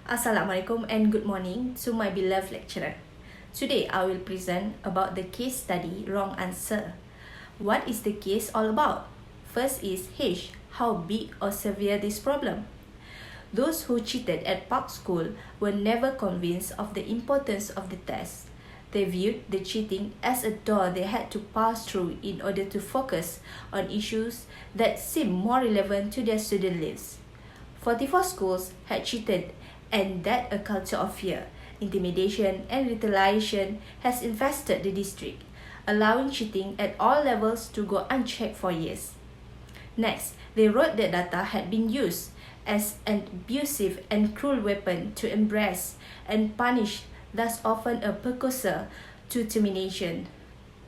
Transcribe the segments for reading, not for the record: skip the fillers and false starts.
Assalamualaikum and good morning to my beloved lecturer. Today I will present about the case study wrong answer. What is the case all about? First is H. How big or severe this problem? Those who cheated at Park School were never convinced of the importance of the test. They viewed the cheating as a door they had to pass through in order to focus on issues that seemed more relevant to their student lives. 44 schools had cheated, and that a culture of fear, intimidation, and retaliation has infested the district, allowing cheating at all levels to go unchecked for years. Next, they wrote that data had been used as an abusive and cruel weapon to embrace and punish, thus often a precursor to termination.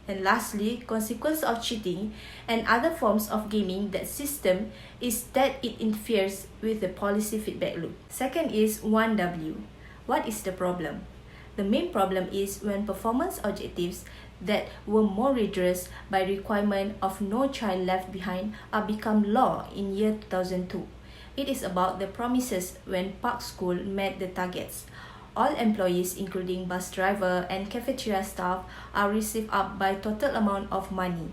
And lastly, consequence of cheating and other forms of gaming that system is that it interferes with the policy feedback loop. Second is 1W. What is the problem? The main problem is when performance objectives that were more rigorous by requirement of no child left behind are become law in year 2002. It is about the promises when Park School met the targets. All employees, including bus driver and cafeteria staff, are received up by total amount of money.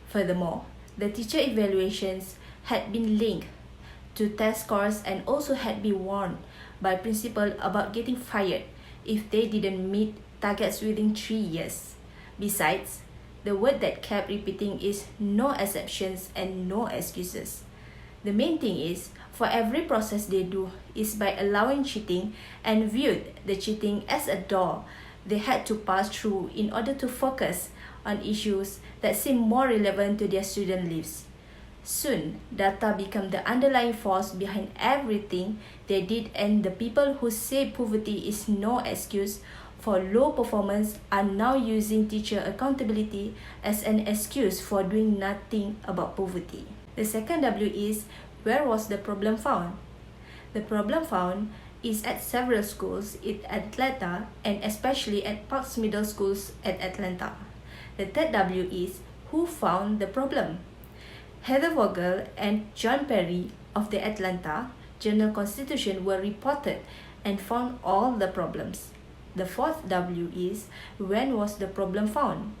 Furthermore, the teacher evaluations had been linked to test scores and also had been warned by principal about getting fired if they didn't meet targets within 3 years. Besides, the word that kept repeating is no exceptions and no excuses. The main thing is, for every process they do is by allowing cheating and viewed the cheating as a door they had to pass through in order to focus on issues that seem more relevant to their student lives. Soon, data become the underlying force behind everything they did, and the people who say poverty is no excuse for low performance are now using teacher accountability as an excuse for doing nothing about poverty. The second W is, where was the problem found? The problem found is at several schools in Atlanta and especially at Park's Middle Schools at Atlanta. The third W is, who found the problem? Heather Vogel and John Perry of the Atlanta Journal-Constitution were reported and found all the problems. The fourth W is, when was the problem found?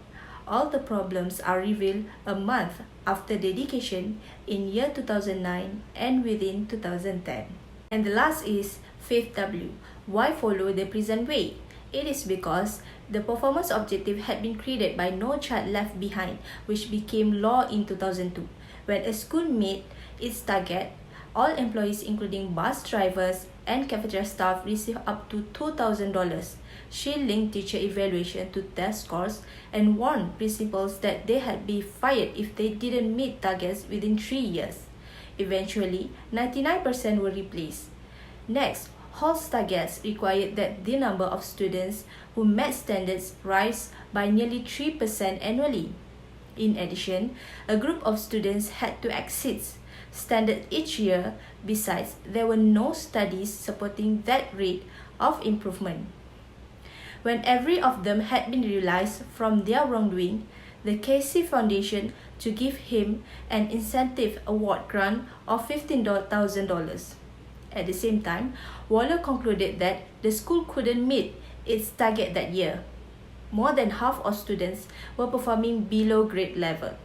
All the problems are revealed a month after dedication in year 2009 and within 2010. And the last is fifth W. Why follow the present way? It is because the performance objective had been created by No Child Left Behind, which became law in 2002. When a school met its target, all employees including bus drivers and cafeteria staff received up to $2,000. She linked teacher evaluation to test scores and warned principals that they had been fired if they didn't meet targets within 3 years. Eventually, 99% were replaced. Next, Hall's targets required that the number of students who met standards rise by nearly 3% annually. In addition, a group of students had to exceed standard each year. Besides, there were no studies supporting that rate of improvement. When every of them had been realized from their wrongdoing, the Casey Foundation to give him an incentive award grant of $15,000. At the same time, Waller concluded that the school couldn't meet its target that year. More than half of students were performing below grade level.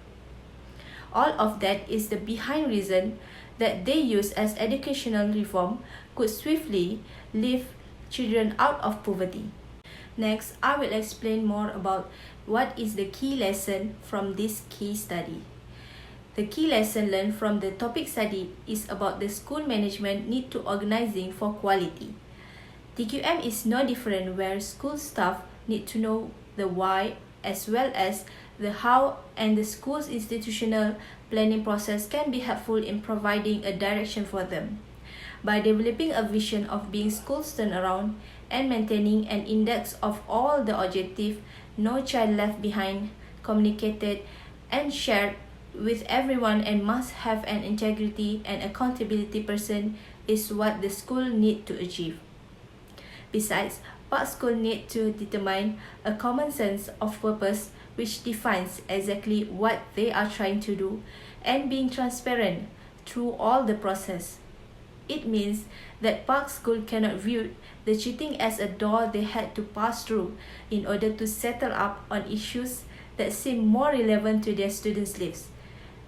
All of that is the behind reason that they use as educational reform could swiftly lift children out of poverty. Next, I will explain more about what is the key lesson from this case study. The key lesson learned from the topic study is about the school management need to organizing for quality. TQM is no different, where school staff need to know the why as well as the how, and the school's institutional planning process can be helpful in providing a direction for them. By developing a vision of being school's turnaround and maintaining an index of all the objectives, no child left behind, communicated and shared with everyone, and must have an integrity and accountability person is what the school need to achieve. Besides, Park School need to determine a common sense of purpose which defines exactly what they are trying to do and being transparent through all the process. It means that Park School cannot view the cheating as a door they had to pass through in order to settle up on issues that seem more relevant to their students' lives.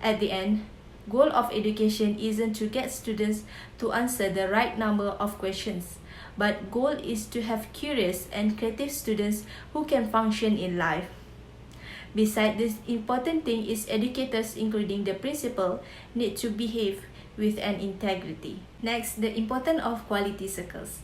At the end, goal of education isn't to get students to answer the right number of questions, but goal is to have curious and creative students who can function in life. Besides, this important thing is educators, including the principal, need to behave with an integrity. Next, the importance of quality circles.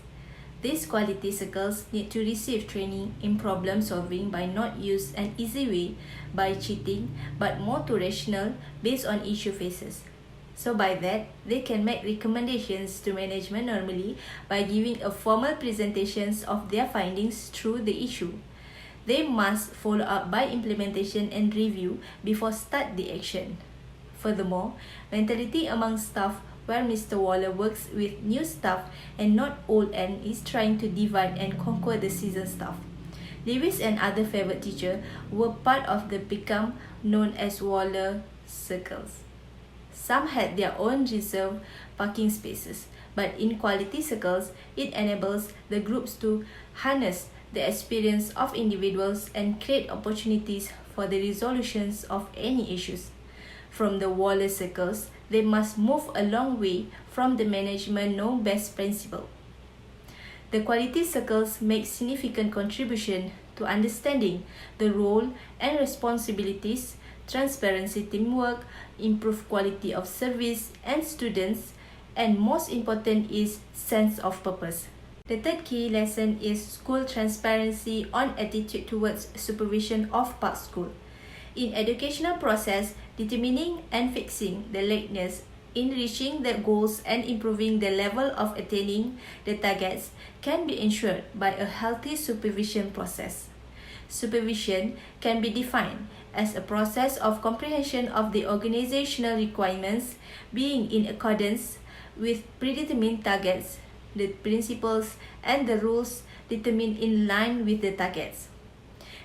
These quality circles need to receive training in problem solving by not use an easy way by cheating, but more to rational based on issue phases. So by that, they can make recommendations to management normally by giving a formal presentations of their findings through the issue. They must follow up by implementation and review before start the action. Furthermore, mentality among staff where Mr. Waller works with new staff and not old and is trying to divide and conquer the seasoned staff. Lewis and other favorite teachers were part of the become known as Waller circles. Some had their own reserved parking spaces, but in quality circles, it enables the groups to harness the experience of individuals and create opportunities for the resolutions of any issues. From the Waller circles, they must move a long way from the management know best principle. The quality circles make significant contribution to understanding the role and responsibilities, transparency, teamwork, improve quality of service and students, and most important is sense of purpose. The third key lesson is school transparency on attitude towards supervision of Park School. In educational process, determining and fixing the lateness in reaching the goals and improving the level of attaining the targets can be ensured by a healthy supervision process. Supervision can be defined as a process of comprehension of the organizational requirements being in accordance with predetermined targets, the principles and the rules determined in line with the targets.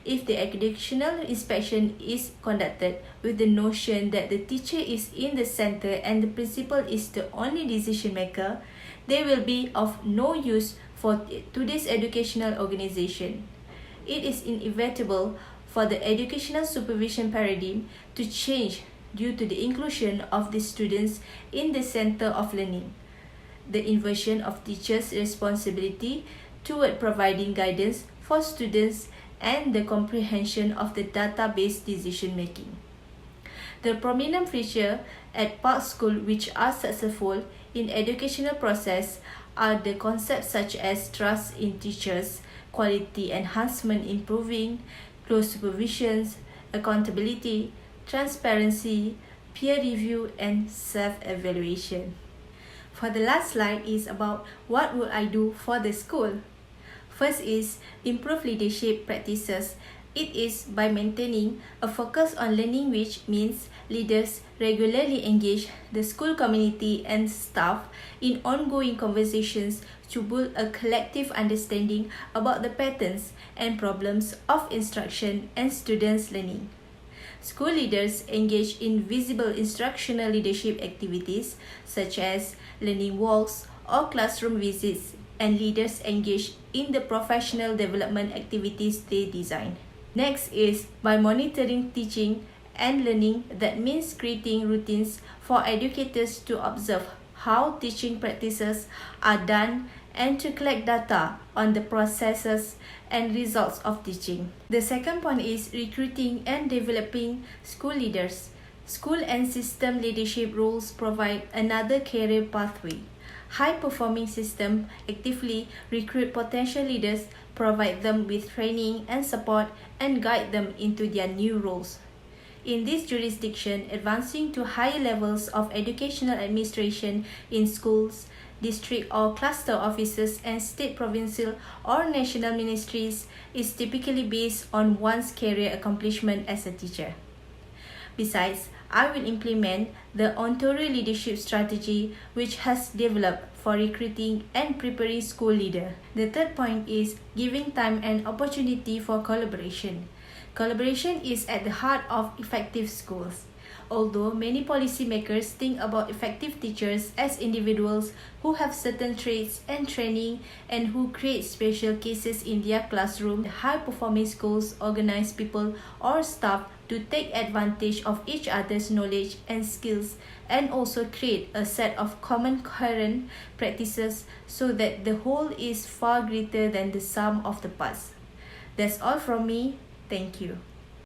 If the educational inspection is conducted with the notion that the teacher is in the center and the principal is the only decision maker, they will be of no use for today's educational organization. It is inevitable for the educational supervision paradigm to change due to the inclusion of the students in the center of learning, the inversion of teachers' responsibility toward providing guidance for students, and the comprehension of the data-based decision-making. The prominent features at Park School which are successful in educational process are the concepts such as trust in teachers, quality enhancement improving, close supervisions, accountability, transparency, peer review, and self-evaluation. For the last slide is about what would I do for the school. First is improve leadership practices. It is by maintaining a focus on learning, which means leaders regularly engage the school community and staff in ongoing conversations to build a collective understanding about the patterns and problems of instruction and students' learning. School leaders engage in visible instructional leadership activities such as learning walks or classroom visits, and leaders engage in the professional development activities they design. Next is by monitoring teaching and learning. That means creating routines for educators to observe how teaching practices are done and to collect data on the processes and results of teaching. The second point is recruiting and developing school leaders. School and system leadership roles provide another career pathway. High-performing systems actively recruit potential leaders, provide them with training and support, and guide them into their new roles. In this jurisdiction, advancing to higher levels of educational administration in schools, district or cluster offices, and state, provincial, or national ministries is typically based on one's career accomplishment as a teacher. Besides, I will implement the Ontario leadership strategy which has developed for recruiting and preparing school leaders. The third point is giving time and opportunity for collaboration. Collaboration is at the heart of effective schools. Although many policymakers think about effective teachers as individuals who have certain traits and training and who create special cases in their classroom, high-performing schools organize people or staff to take advantage of each other's knowledge and skills and also create a set of common current practices so that the whole is far greater than the sum of the parts. That's all from me. Thank you.